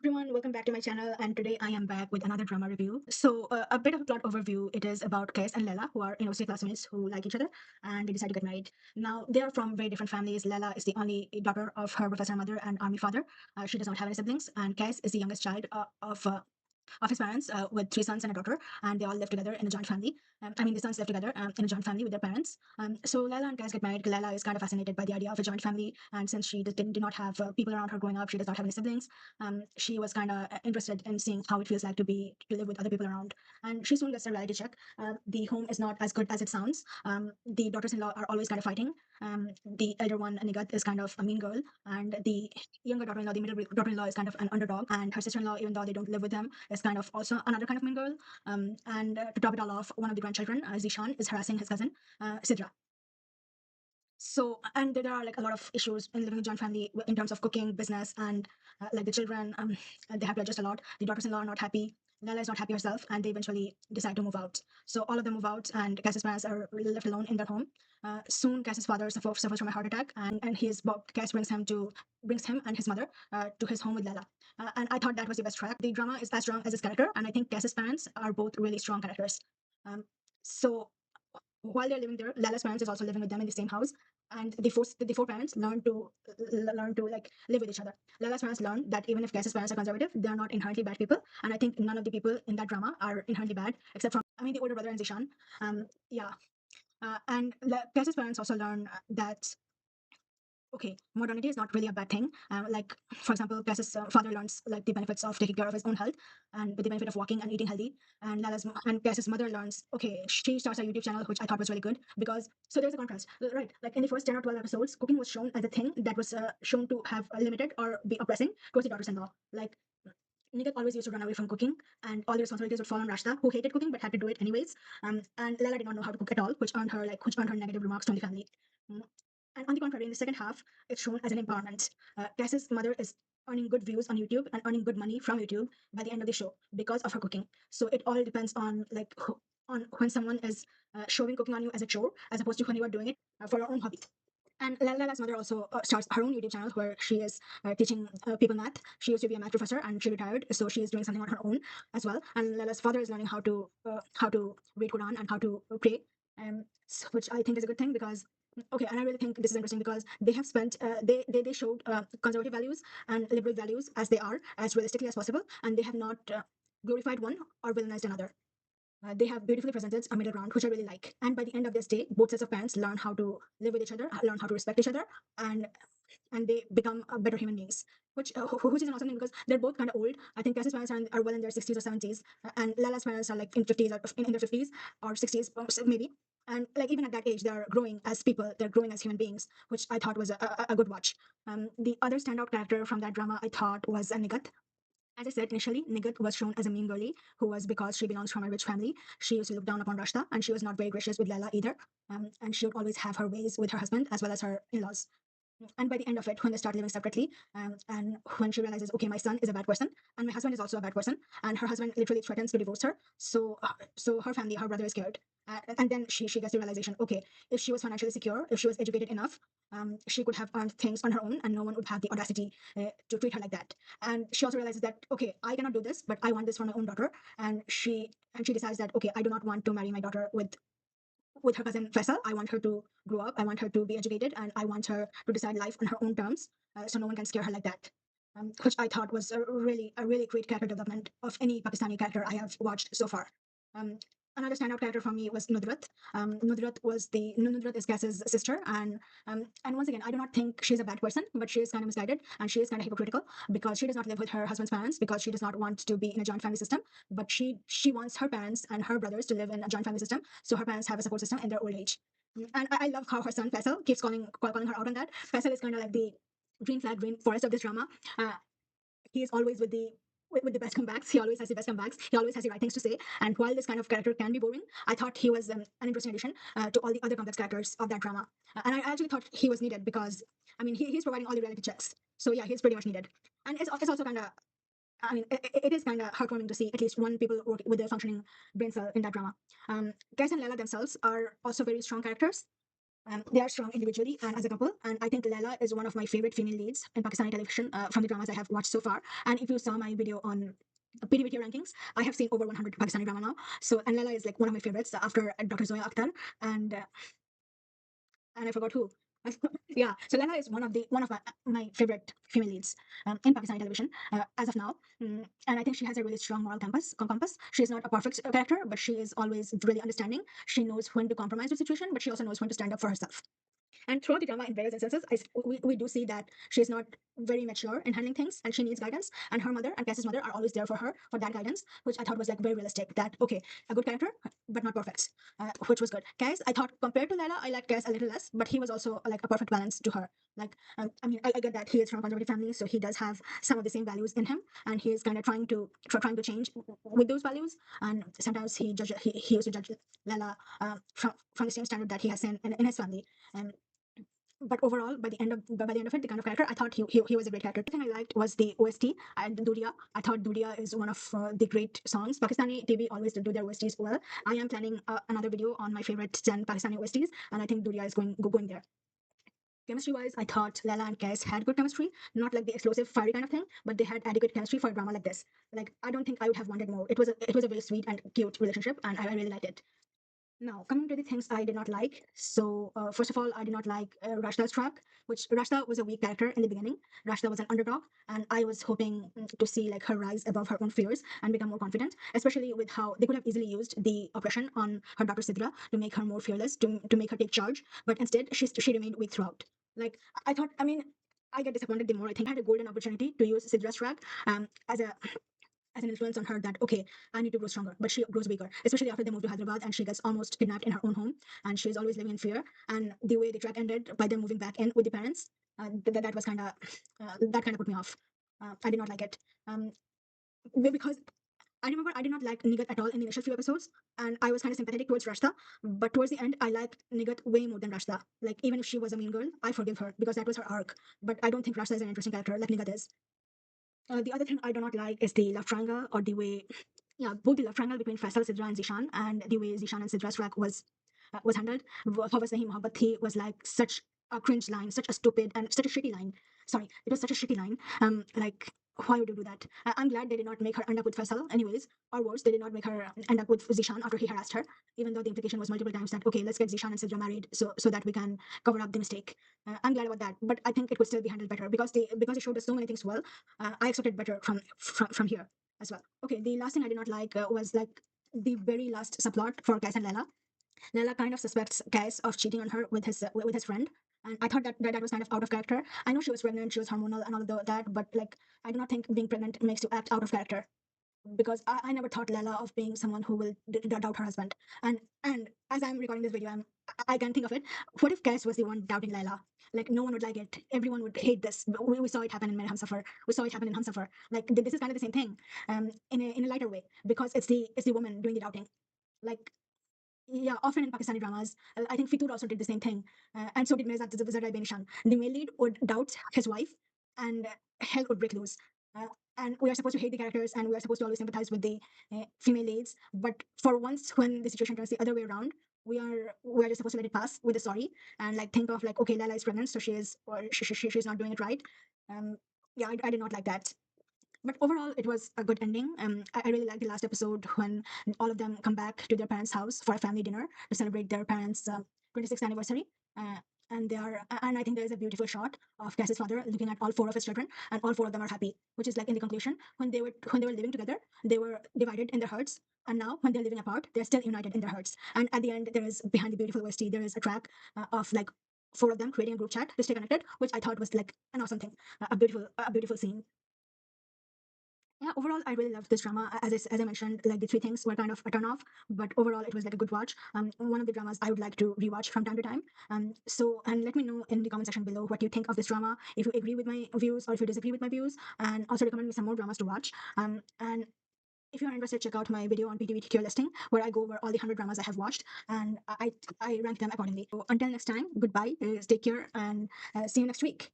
Everyone, welcome back to my channel, and today I am back with another drama review. A bit of a plot overview. It is about Kes and Lela, who are university classmates who like each other, and they decide to get married. Now, they are from very different families. Lela is the only daughter of her professor mother and army father. She does not have any siblings, and Kes is the youngest child of his parents, with three sons and a daughter, and they all live together in a joint family. The sons live together in a joint family with their parents. So Lela and Kaz get married. Lela is kind of fascinated by the idea of a joint family, and since she did not have people around her growing up, she does not have any siblings. She was kind of interested in seeing how it feels like to live with other people around. And she soon gets a reality check. The home is not as good as it sounds. The daughters-in-law are always kind of fighting. The elder one, Nigat, is kind of a mean girl, and the younger daughter-in-law, the middle daughter-in-law, is kind of an underdog, and her sister-in-law, even though they don't live with them, is kind of also another kind of mean girl. To top it all off, one of the grandchildren, Zishan, is harassing his cousin, Sidra. So, and there are like a lot of issues in living in a joint family in terms of cooking, business, and like the children, they have to adjust a lot. The daughters-in-law are not happy. Lala is not happy herself, and they eventually decide to move out. So all of them move out, and Cass's parents are left alone in their home. Soon, Cass's father suffers from a heart attack, and Cass brings him and his mother to his home with Lala. And I thought that was the best track. The drama is as strong as its character, and I think Cass's parents are both really strong characters. Um, so while they're living there, Lala's parents is also living with them in the same house, and the four parents learn to like live with each other. Lala's parents learn that even if Cass's parents are conservative, they are not inherently bad people, and I think none of the people in that drama are inherently bad, except from the older brother and Zishan. Yeah, Cass's parents also learn that okay, modernity is not really a bad thing. Like, for example, Cass's father learns like the benefits of taking care of his own health and with the benefit of walking and eating healthy. And Cass's mother learns, okay, she starts a YouTube channel, which I thought was really good because so there's a contrast, right? Like in the first 10 or 12 episodes, cooking was shown as a thing that was shown to have a limited or be oppressing towards the daughters-in-law. Like, Nikat always used to run away from cooking, and all the responsibilities would fall on Rashta, who hated cooking but had to do it anyways. And Lala did not know how to cook at all, which earned her negative remarks from the family. Mm. And on the contrary, in the second half, it's shown as an empowerment. Cass's mother is earning good views on YouTube and earning good money from YouTube by the end of the show because of her cooking. So it all depends on on when someone is showing cooking on you as a chore, as opposed to when you are doing it for your own hobby. And Lala's mother also starts her own YouTube channel where she is teaching people math. She used to be a math professor and she retired, so she is doing something on her own as well. And Lala's father is learning how to read Quran and how to pray, which I think is a good thing because okay, and I really think this is interesting because they have spent they showed conservative values and liberal values as they are as realistically as possible, and they have not glorified one or villainized another. They have beautifully presented a middle ground, which I really like. And by the end of this day, both sets of parents learn how to live with each other, learn how to respect each other, and they become better human beings. Which is an awesome thing because they're both kind of old. I think Cass's parents are well in their 60s or 70s, and Lala's parents are like in 50s or in their 50s or 60s maybe. And like even at that age, they're growing as people, they're growing as human beings, which I thought was a good watch. The other standout character from that drama I thought was Nigat. As I said initially, Nigat was shown as a mean girlie who was because she belongs from a rich family. She used to look down upon Rashta, and she was not very gracious with Laila either. And she would always have her ways with her husband as well as her in-laws. And by the end of it, when they start living separately, and when she realizes, okay, my son is a bad person, and my husband is also a bad person, and her husband literally threatens to divorce her, so her family, her brother is scared. And then she gets the realization, okay, if she was financially secure, if she was educated enough, she could have earned things on her own, and no one would have the audacity to treat her like that. And she also realizes that, okay, I cannot do this, but I want this for my own daughter. And she decides that, okay, I do not want to marry my daughter with her cousin Faisal. I want her to grow up. I want her to be educated, and I want her to decide life on her own terms, so no one can scare her like that. Which I thought was a really great character development of any Pakistani character I have watched so far. Um, Another standout character for me was Nudrat. Nudrat is Cass's sister, and once again, I do not think she's a bad person, but she is kind of misguided and she is kind of hypocritical because she does not live with her husband's parents because she does not want to be in a joint family system, but she wants her parents and her brothers to live in a joint family system, so her parents have a support system in their old age. And I love how her son Faisal keeps calling her out on that. Faisal is kind of like the green flag, green forest of this drama. Uh, he is always with the best comebacks. He always has the best comebacks. He always has the right things to say. And while this kind of character can be boring, I thought he was an interesting addition to all the other complex characters of that drama. And I actually thought he was needed because, he's providing all the reality checks. So yeah, he's pretty much needed. And it's also kind of, it is kind of heartwarming to see at least one people work with a functioning brain cell in that drama. Guys and Lela themselves are also very strong characters. They are strong individually and as a couple, and I think Laila is one of my favorite female leads in Pakistani television from the dramas I have watched so far. And if you saw my video on PDVT rankings, I have seen over 100 Pakistani drama now. So, and Laila is like one of my favorites after Dr. Zoya Akhtar and I forgot who. Yeah, so Lena is one of my favorite female leads in Pakistani television as of now, and I think she has a really strong moral compass. She is not a perfect character, but she is always really understanding. She knows when to compromise with situation, but she also knows when to stand up for herself. And throughout the drama, in various instances, we do see that she's not very mature in handling things and she needs guidance. And her mother and Cass's mother are always there for her for that guidance, which I thought was like very realistic. That, okay, a good character, but not perfect, which was good. Cass, I thought compared to Layla, I liked Cass a little less, but he was also like a perfect balance to her. Like, I mean, I get that he is from a conservative family, so he does have some of the same values in him, and he is kind of trying to change with those values. And sometimes he used to judge Layla from the same standard that he has seen in his family. And but overall, by the end of it, the kind of character I thought he was a great character. The thing I liked was the OST and Duria. I thought Duria is one of the great songs. Pakistani TV always do their OSTs well. I am planning another video on my favorite 10 Pakistani OSTs, and I think Duria is going there. Chemistry wise, I thought Lala and Kes had good chemistry, not like the explosive, fiery kind of thing, but they had adequate chemistry for a drama like this. Like, I don't think I would have wanted more. It was a very sweet and cute relationship, and I really liked it. Now, coming to the things I did not like. So, first of all, I did not like Rashta's track, which Rashta was a weak character in the beginning. Rashta was an underdog, and I was hoping to see like her rise above her own fears and become more confident, especially with how they could have easily used the oppression on her daughter Sidra to make her more fearless, to make her take charge. But instead, she remained weak throughout. Like, I thought, I mean, I get disappointed the more I think I had a golden opportunity to use Sidra's track as an influence on her that okay, I need to grow stronger, but she grows weaker, especially after they move to Hyderabad and she gets almost kidnapped in her own home, and she's always living in fear. And the way the track ended by them moving back in with the parents, that was kind of that kind of put me off. I did not like it because I remember I did not like Nigat at all in the initial few episodes, and I was kind of sympathetic towards Rashta. But towards the end, I liked Nigat way more than Rashta. Like, even if she was a mean girl, I forgive her because that was her arc. But I don't think Rashta is an interesting character like Nigat is. The other thing I do not like is the love triangle, or the way, yeah, both the love triangle between Faisal, Sidra, and Zishan, and the way Zishan and Sidra's track was handled. Hawaz Nahi Mohabbat Thi was like such a cringe line, such a stupid and such a shitty line. Sorry, it was such a shitty line. Like, why would you do that? I'm glad they did not make her end up with Faisal, anyways, or worse, they did not make her end up with Zishan after he harassed her. Even though the implication was multiple times that okay, let's get Zishan and Sidra married, so that we can cover up the mistake. I'm glad about that, but I think it could still be handled better because they showed us so many things well. I expected better from here as well. Okay, the last thing I did not like was like the very last subplot for Kais and Lela. Lela kind of suspects Kais of cheating on her with his friend, and I thought that was kind of out of character. I know she was pregnant, she was hormonal, and all of that, but like I do not think being pregnant makes you act out of character because I never thought Lela of being someone who will doubt her husband. And as I'm recording this video, I can think of it. What if Cass was the one doubting Lela? Like, no one would like it. Everyone would hate this. We saw it happen in Mere Humsafar. We saw it happen in Humsafar. Like, this is kind of the same thing, in a lighter way, because it's the woman doing the doubting. Like, yeah, often in Pakistani dramas, I think Fitur also did the same thing, and so did Mirza Zadai Benishan. The male lead would doubt his wife, and hell would break loose. Uh, and we are supposed to hate the characters, and we are supposed to always sympathize with the female leads. But for once, when the situation turns the other way around, we are just supposed to let it pass with a sorry and like think of like okay, Lala is pregnant, so she is or she's not doing it right. Um, yeah, I did not like that. But overall, it was a good ending. I really liked the last episode when all of them come back to their parents' house for a family dinner to celebrate their parents' 26th anniversary. Uh, and I think there is a beautiful shot of Cass's father looking at all four of his children, and all four of them are happy. Which is like in the conclusion, when they were living together, they were divided in their hearts, and now when they're living apart, they're still united in their hearts. And at the end, there is behind the beautiful OST, there is a track of like four of them creating a group chat to stay connected, which I thought was like an awesome thing, a beautiful scene. Yeah, overall, I really loved this drama. As I mentioned, like the three things were kind of a turn off, but overall, it was like a good watch. One of the dramas I would like to rewatch from time to time. And let me know in the comment section below what you think of this drama, if you agree with my views or if you disagree with my views, and also recommend me some more dramas to watch. And if you're interested, check out my video on PTV tier listing, where I go over all the 100 dramas I have watched, and I rank them accordingly. So until next time, goodbye, take care, and see you next week.